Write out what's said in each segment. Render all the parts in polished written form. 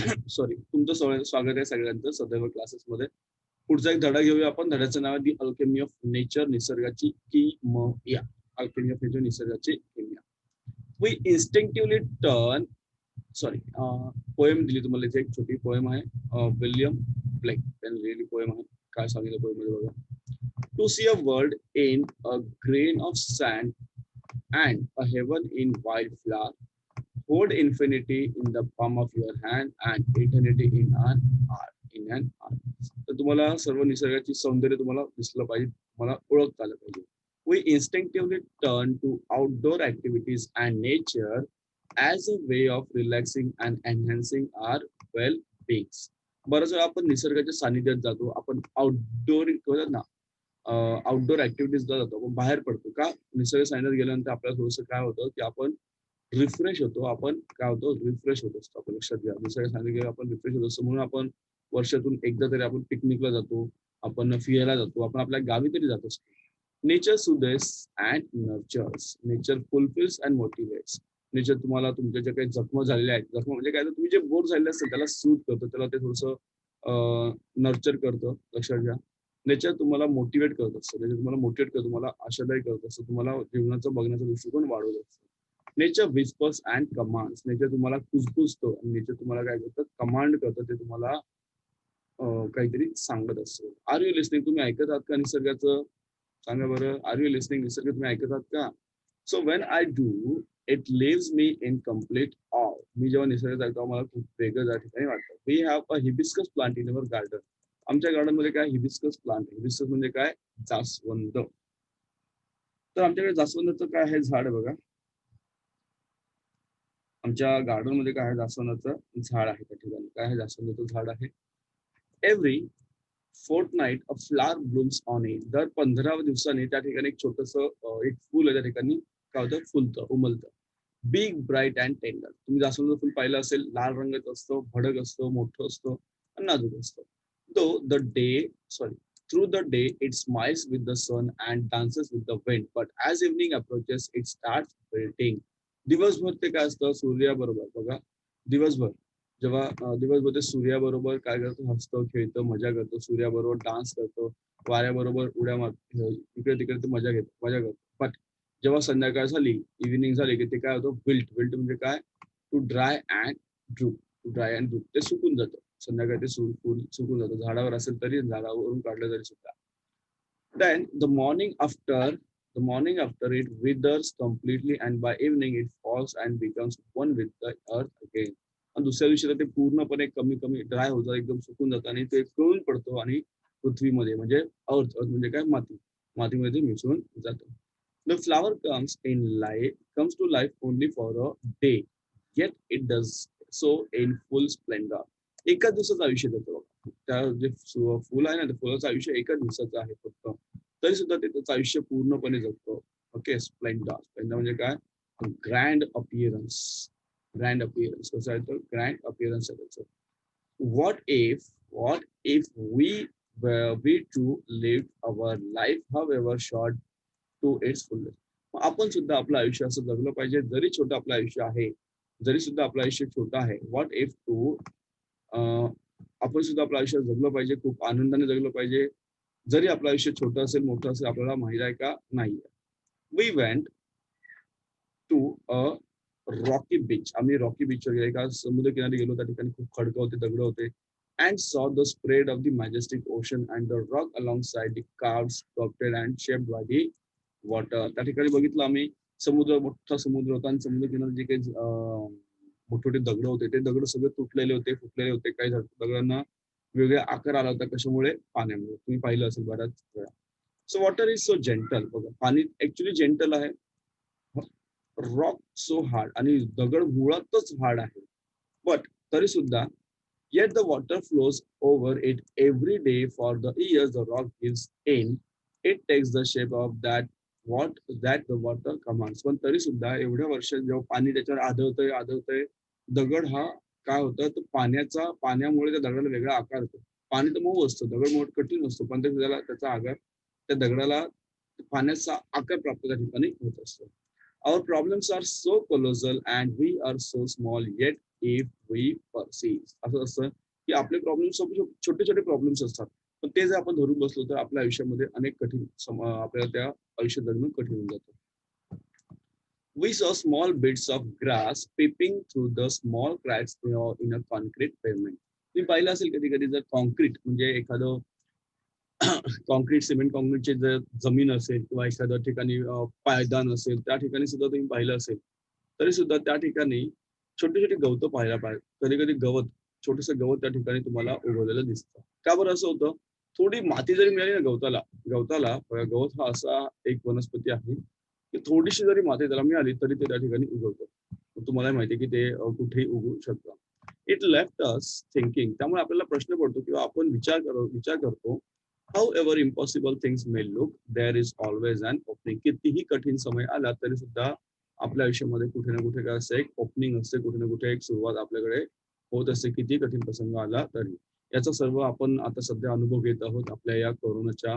Sorry, तुमचं स्वागत आहे सगळ्यांचं सदैव क्लासेसमध्ये. पुढचा एक धडा घेऊया आपण. धड्याचं नाव आहे दी अल्केमी ऑफ नेचर, निसर्गाची किमया. अल्केमी ऑफ नेचर, निसर्गाची किमया. We instinctively turn, sorry, poem दिली तुम्हाला इथे. एक छोटी पोएम आहे, विल्यम ब्लेक त्यांनी लिहिलेली पोएम आहे. काय सांगितलं पोएम मध्ये बघा. To see a world in a grain of sand and a heaven in wild flower, hold infinity in the palm of your hand and eternity in an art. तर तुम्हाला सर्व निसर्गाची सौंदर्य तुम्हाला दिसलं पाहिजे, तुम्हाला ओळखता आलं पाहिजे. We instinctively turn to outdoor activities and nature as a way of relaxing and enhancing our well-beings. बरंच वेळा आपण निसर्गाच्या सानिध्यात जातो, आपण आउटडोर ना, आउटडोर ऍक्टिव्हिटीजला जातो, आपण बाहेर पडतो का. निसर्ग सानिध्यात गेल्यानंतर आपल्याला थोडंसं काय होतं की आपण रिफ्रेश होतो. आपण काय होतो, रिफ्रेश होत असतो. आपण लक्षात घ्या, निसर्ग सानिध्यात आपण रिफ्रेश होत असतो. म्हणून आपण वर्षातून एकदा तरी आपण पिकनिकला जातो, आपण फिरायला जातो, आपण आपल्या गावी तरी जात असतो. Nature soothes and nurtures, nature fulfills and motivates. Nature तुम्हाला तुमच्या ज्या काही जखमा झालेल्या आहेत, जखमा म्हणजे काय, तर तुम्ही जे बोर झालेले असतात त्याला सूट करतं, त्याला ते थोडंसं नर्चर करतं. लक्षात घ्या, नेचर तुम्हाला मोटिवेट करत असतं, नेचर तुम्हाला मोटिवेट करतं, तुम्हाला आशादायी करत असतं, तुम्हाला जीवनाचा बघण्याचा दृष्टिकोन वाढवत असतं. Nature whispers and commands, nature तुम्हाला कुजबुजतं आणि नेचर तुम्हाला काय करतं, कमांड करतं, ते तुम्हाला काहीतरी सांगत असतं. आर यू लिस्निंग, तुम्ही ऐकत आहात का निसर्गाचं? सांगा बरं, आर यू लिस्निंग, निसर्ग तुम्ही ऐकत आहात का? So when I do it leaves me in complete awe. मी जेव्हा निसर्ग ऐकतो मला खूप वेगळं त्या ठिकाणी वाटतं. We have a hibiscus plant in our garden. आमच्या गार्डन मध्ये काय हिबिस्कस प्लांट, हिबिस्कस म्हणजे काय, जास्वंद. तर आमच्याकडे जास्वंदाचं काय आहे, झाड बघा. आमच्या गार्डन मध्ये काय आहे, जास्वंदाचं झाड आहे. त्या ठिकाणी काय आहे, जास्वंदाचं झाड आहे. Every fortnight a flower blooms on it. दर 15 दिवसांनी त्या ठिकाणी एक छोटस एक फुल आहे, त्या ठिकाणी काय होतं, फुलतं, उमलतं. Big bright and tender. तुम्ही जास्वंदाचं फुल पाहिलं असेल, लाल रंगाचं असतं, भडक असतं, मोठं असतं आणि नाजूक असतं. Though the day, sorry, through the day it smiles with the sun and dances with the wind, but as evening approaches it starts wilting. दिवसभर ते काय असतं, सूर्याबरोबर बघा. दिवसभर जेव्हा दिवसभर ते सूर्याबरोबर काय करतो, हसतो, खेळतो, मजा करतो, सूर्याबरोबर डान्स करतो, वाऱ्याबरोबर उड्या मारतो, इकडे तिकडे ते मजा करतो. बट जेव्हा संध्याकाळ झाली, इव्हिनिंग झाली, की ते काय होतं, विल्ट. विल्ट म्हणजे काय, to dry and droop. To dry and droop, ते सुकून जातं. संध्याकाळी ते फुल सुकून जातं. झाडावर असेल तरी, झाडावरून काढलं तरी सुद्धा. Then the morning after it withers completely, and by evening it falls and becomes one with the earth again. आणि दुसऱ्या दिवशीला ते पूर्णपणे कमी कमी ड्राय होतं, एकदम सुकून जातं आणि ते गळून पडतो आणि पृथ्वीमध्ये म्हणजे अर्थ, अर्थ म्हणजे काय, माती, मातीमध्ये मिसळून जातं. The flower comes to life only for a day, yet it does so in full splendor. एका दिवसाचं आयुष्य देतो. त्या जे फुल आहे ना, त्या फुलाचं आयुष्य एका दिवसाचं आहे फक्त, तरी सुद्धा ते त्याचं आयुष्य पूर्णपणे जगतो. Okay, Splendor. स्प्लेंडर म्हणजे काय, ग्रँड अपिअरन्स. ग्रँड अपिअरन्स कसं आहे, तर ग्रँड अपिअरन्स आहे त्याचं. What if we too lived our life, however short, to its fullest. मग आपण सुद्धा आपलं आयुष्य असं जगलं पाहिजे, जरी छोटं आपलं आयुष्य आहे, जरी सुद्धा आपलं आयुष्य छोटं आहे. व्हॉट इफ टू, आपण सुद्धा आपलं आयुष्य जगलं पाहिजे, खूप आनंदाने जगलं पाहिजे, जरी आपलं आयुष्य छोटं असेल, मोठं असेल, आपल्याला माहित आहे का नाही. We went to a rocky beach. आम्ही रॉकी बीचवर गेलो, एका समुद्रकिनारी गेलो, त्या ठिकाणी खूप खडकं होते, दगड होते. अँड सॉ the spread of the majestic ocean and the rock along side the carved, sculpted and shaped by the water. त्या ठिकाणी बघितलं आम्ही, समुद्र, मोठा समुद्र होता आणि समुद्रकिनारी जे काही मोठे दगड होते, ते दगड सगळे तुटलेले होते, फुटलेले होते. काही दगडांना वेगळे आकार आला होता, कशामुळे, पाण्यामुळे. तुम्ही पाहिलं असेल बऱ्याच वेळा. So water is so gentle. बघा, पाणी ऍक्च्युली जेंटल आहे. रॉक सो हार्ड, आणि दगड मुळातच हार्ड आहे. बट तरी सुद्धा, yet the water flows over it every day for the years the rock gives in. It takes the shape of that the water commands. पण तरी सुद्धा एवढ्या वर्षात जेव्हा पाणी त्याच्यावर आदळतंय, दगड हा काय होतं, तर पाण्यामुळे त्या दगडाला वेगळा आकार होतो. पाणी तर मऊ असतं, दगड मोठ कठीण असतो, पण त्याला त्याचा आकार, त्या दगडाला पाण्याचा आकार प्राप्त त्या ठिकाणी होत असतो. Our problems are so colossal and we are so small, yet if we persist. असं असतं की आपले प्रॉब्लेम्स छोटे छोटे प्रॉब्लेम्स असतात, पण ते जर आपण धरून बसलो तर आपल्या आयुष्यामध्ये अनेक कठीण आपल्याला त्या आयुष्य जगणं कठीण होऊन जातं. We saw small bits of grass peeping through the small cracks in a concrete pavement. तुम्ही पाहिलं असेल कधी कधी जर कॉन्क्रीट म्हणजे एखादं कॉन्क्रीट सिमेंट कॉन्क्रीटचे जर जमीन असेल किंवा एखाद्या ठिकाणी पायदान असेल त्या ठिकाणी सुद्धा तुम्ही पाहिलं असेल तरी सुद्धा त्या ठिकाणी छोटे छोटे गवत पाहायला पाहिजे. कधी कधी गवत छोटस गवत त्या ठिकाणी तुम्हाला उगवलेलं दिसतं. का बरं असं होतं? थोडी माती जरी मिळाली ना गवताला गवताला गवत हा असा एक वनस्पती आहे की थोडीशी जरी माती त्याला मिळाली तरी ते त्या ठिकाणी उगवतं. तुम्हाला माहिती आहे की ते कुठेही उगवू शकतं. It left us thinking. त्यामुळे आपल्याला प्रश्न पडतो किंवा आपण विचार करतो. However impossible things may look there is always an opening. कितीही कठीण समय आला तरी सुद्धा आपल्या आयुष्यामध्ये कुठे ना कुठे काय असं एक ओपनिंग असते, कुठे ना कुठे एक सुरुवात आपल्याकडे होत असते, किती कठीण प्रसंग आला तरी. याचा सर्व आपण आता सध्या अनुभव घेत आहोत आपल्या या कोरोनाच्या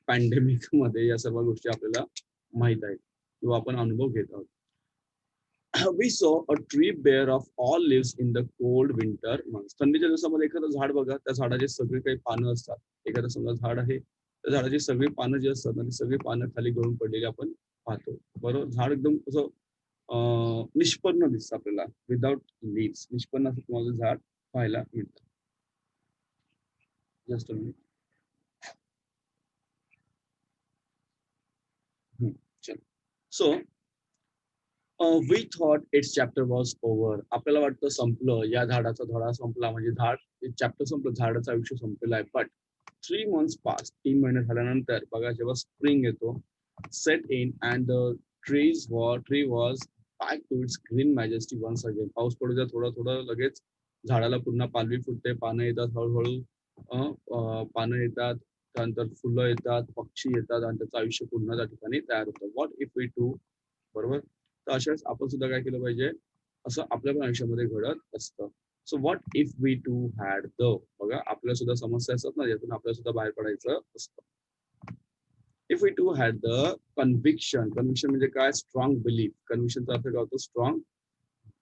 पॅन्डेमिक मध्ये. या सर्व गोष्टी आपल्याला माहित आहेत किंवा आपण अनुभव घेत आहोत. We saw a tree bare of all leaves in the cold winter months. थंडीच्या दिवसामध्ये एखादं झाड बघा, त्या झाडाचे सगळे काही पानं असतात. एखादं समजा झाड आहे, त्या झाडाची सगळी पानं जी असतात ना, ती सगळी पानं खाली गळून पडलेली आपण पाहतो. बरोबर, झाड एकदम असं निष्पन्न दिसतं आपल्याला, विदाउट लीव्स. निष्पन्न असं तुम्हाला झाड पाहायला मिळतं. जस्ट चलो. So we thought its chapter was over. आपल्याला वाटतं संपलं, या झाडाचा धडा संपला म्हणजे झाड चॅप्टर संपलं, झाडाचं आयुष्य संपलेलं आहे. बट 3 months पास, 3 महिने झाल्यानंतर बघा जेव्हा स्प्रिंग येतो, set in and the tree was back to its green majesty once again. पाऊस पडू द्या थोडं थोडं, लगेच झाडाला पुन्हा पालवी फुटते, पानं येतात हळूहळू, पानं येतात, त्यानंतर फुलं येतात, पक्षी येतात आणि त्याचं आयुष्य पुन्हा त्या ठिकाणी तयार होतं. What if we do. बरोबर. तर अशाच आपण सुद्धा काय केलं पाहिजे, असं आपल्या पण आयुष्यामध्ये घडत असतं. So what if we too had the. बघा आपल्या सुद्धा समस्या असतात ना, यातून आपल्याला सुद्धा बाहेर पडायचं असतं. If we too had the conviction. Conviction म्हणजे काय? Strong belief. कन्व्हिक्शनचा अर्थ काय होतो? Strong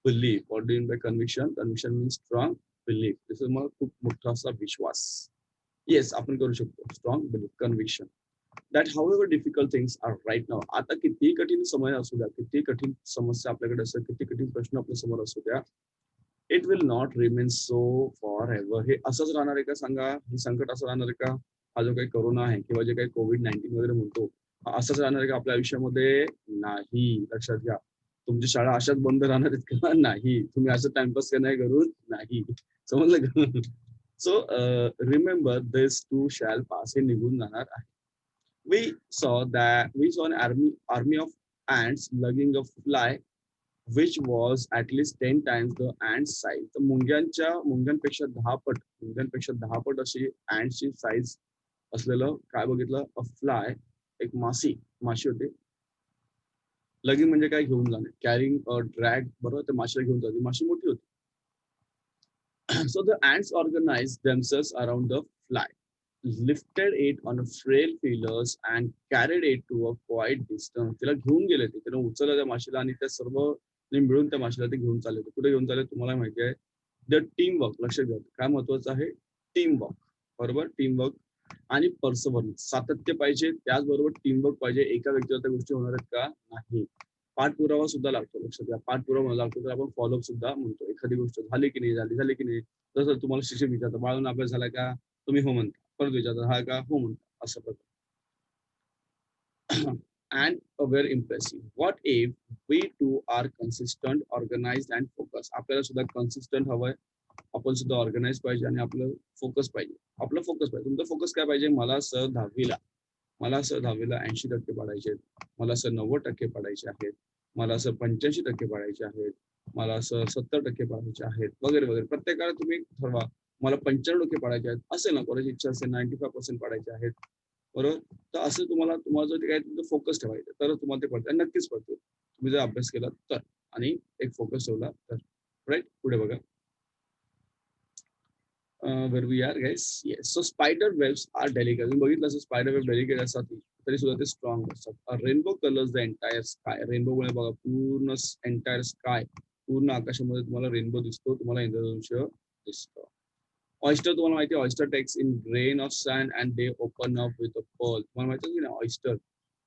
belief. What do mean by conviction? Conviction means strong belief. त्याचा मग खूप मोठा असा विश्वास. येस, आपण करू शकतो. Strong belief, conviction. That however difficult things are right now. आता कितीही कठीण समय असू द्या, कितीही कठीण समस्या आपल्याकडे असेल, किती कठीण प्रश्न आपल्या समोर असू द्या, it will not remain so for ever. हे असंच राहणार आहे का सांगा? हे संकट असं राहणार आहे का? हा जो काही कोरोना आहे किंवा जे काही COVID-19 वगैरे म्हणतो, हा असंच राहणार आहे का आपल्या आयुष्यामध्ये? नाही. लक्षात घ्या. तुमची शाळा अशाच बंद राहणार आहेत का? नाही. तुम्ही असं टाइमपास करणार करून नाही. समजलं का? So remember this too shall pass. हे निघून जाणार आहे. We saw an army of ants lugging a fly which was at least 10 times the ant size. तर मुंग्यांपेक्षा 10 पट अशी ॲन्टची साईज असलेलं काय बघितलं? अ फ्लाय, एक माशी होती. लगिंग म्हणजे काय? घेऊन जाणे, कॅरिंग अ ड्रॅग. बरोबर, ते माशीला घेऊन जाते. माशी मोठी होती. So the ants organized themselves around the fly, lifted it on frail feelers and carried it to a quiet distance. तिला घेऊन गेले ते, त्यानं उचललं त्या माशीला आणि त्या सर्व मिळून त्या माशीला ते घेऊन चालले. कुठे घेऊन चालले तुम्हाला माहिती आहे? The team work. लक्षात घ्या, काय महत्वाचं आहे? Team work. बरोबर, टीम वर्क आणि पर्सव्हरन्स, सातत्य पाहिजे, त्याचबरोबर टीम वर्क पाहिजे. एका व्यक्तीला त्या गोष्टी होणार आहेत का? नाही. पाठपुरावा सुद्धा लागतो. लक्षात घ्या, पाठपुरावा लागतो तर आपण फॉलोअप सुद्धा म्हणतो. एखादी गोष्ट झाली की नाही झाली की नाही. जसं तुम्हाला शिक्षक विचारतात, बाळून अभ्यास झाला का? तुम्ही हो म्हणता. परत विचारतात, हा का? हो म्हणता. असं प्रकार. and very impressive. What if we too are consistent, organized and focused? आपल्याला सुद्धा कन्सिस्टंट हवंय, आपण सुद्धा ऑर्गनाइज पाहिजे आणि आपलं फोकस पाहिजे. आपलं फोकस पाहिजे. तुमचं फोकस काय पाहिजे? मला सर 10वीला 80% पाडायचे आहेत, मला सर 90% पाडायचे आहेत, मला असं 85% पाडायचे आहेत, मला असं 70% पाडायचे आहेत, वगैरे वगैरे. प्रत्येकाला तुम्ही ठरवा, मला 95% पाडायचे आहेत. असेल ना कोणाची इच्छा असेल 95% पाडायचे आहेत, बरोबर. तर असं तुम्हाला जर काय तुमचं फोकस ठेवायचं तर तुम्हाला ते पडतं, नक्कीच पडते तुम्ही जर अभ्यास केला तर, आणि एक फोकस ठेवला तर. राईट, पुढे बघा. where we are guys. Yes, so spider webs are delicate. तुम्ही बघितलं असं स्पायडर वेब डेलिकेट असतात तरी सुद्धा ते स्ट्रॉंग असतात. Rainbow colours the entire sky. Rainbow मुळे बघा पूर्ण एंटायर स्काय पूर्ण आकाशामध्ये तुम्हाला रेनबो दिसतो, तुम्हाला इंद्रधनुष्य दिसतं. ऑयस्टर तुम्हाला माहिती आहे, oyster takes in grain of sand and they open up with a pearl. तुम्हाला माहिती आहे की नाही ऑयस्टर?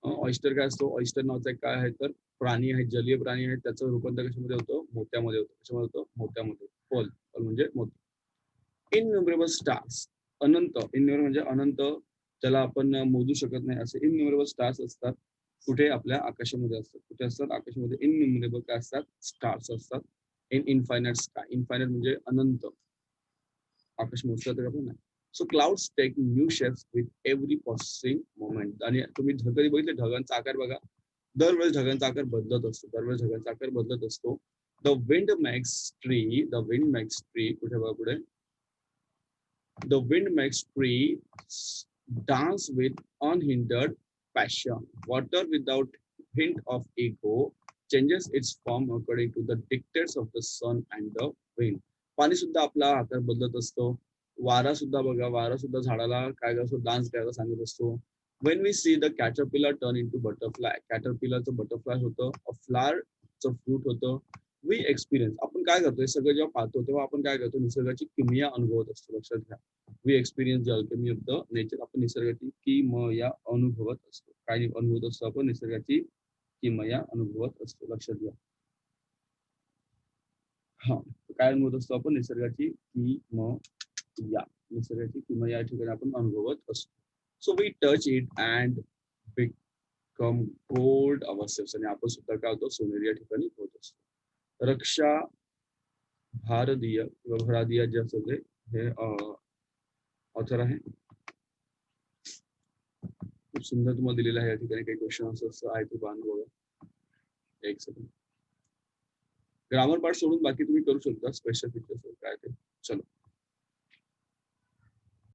ऑयस्टर काय असतो? ऑयस्टर नावाचा एक काय आहे तर प्राणी आहे, जलीय प्राणी आहे. त्याचं रूपांतर कशामध्ये होतं? मोत्यामध्ये होतं. कशामध्ये होतं? मोत्यामध्ये. पर्ल. पर्ल म्हणजे मोती. इनन्युमरेबल स्टार्स, अनंत. इनन्युमरेबल म्हणजे अनंत, ज्याला आपण मोजू शकत नाही असे इनन्युमरेबल स्टार्स असतात. कुठे? आपल्या आकाशामध्ये असतात. कुठे असतात? आकाशामध्ये इनन्युमरेबल काय असतात? स्टार्स असतात. In infinite sky. इनफायनाइट म्हणजे अनंत. आकाश मोजता तर आपण नाही. So clouds take new shapes with every passing moment. आणि तुम्ही कधी बघितले ढगांचा आकार बघा, दरवेळेस ढगांचा आकार बदलत असतो, दरवेळेस ढगांचा आकार बदलत असतो. The wind makes tree, the wind makes tree, कुठे बघा पुढे, the wind makes tree dance with unhindered passion. Water without hint of ego changes its form according to the dictates of the sun and the wind. पाणी सुद्धा आपला आकार बदलत असतो. वारा सुद्धा बघा, वारा सुद्धा झाडाला काय करतो? डान्स करायला सांगत असतो. When we see the caterpillar turn into butterfly, caterpillarचं बटरफ्लाय होतं, a flowerचं फ्रूट होतं. We experience, आपण काय करतो? हे सगळं जेव्हा पाहतो तेव्हा आपण काय करतो? निसर्गाची किमया अनुभवत असतो. लक्षात घ्या. We experience the alchemy of the nature. आपण निसर्गाची किमया अनुभवत असतो. काय अनुभवत असतो? आपण निसर्गाची किमया अनुभवत असतो. लक्षात घ्या. हा, काय अनुभवत असतो आपण? निसर्गाची किमया. निसर्गाची किमया या ठिकाणी आपण अनुभवत असतो. So we touch it and become gold ourselves. आणि आपण सुद्धा काय होतो? सोनेरी या ठिकाणी होत असतो. रक्षा भारदिया किंवा भरादिया जे असतं ते हे ऑथर आहे. खूप सुंदर तुम्हाला दिलेलं आहे. या ठिकाणी काही क्वेश्चन असं आहे ते पाहणं बघा. एक सेकंड. ग्रामर पार्ट सोडून बाकी तुम्ही करू शकता. स्पेशल फीचर्स काय ते. चलो.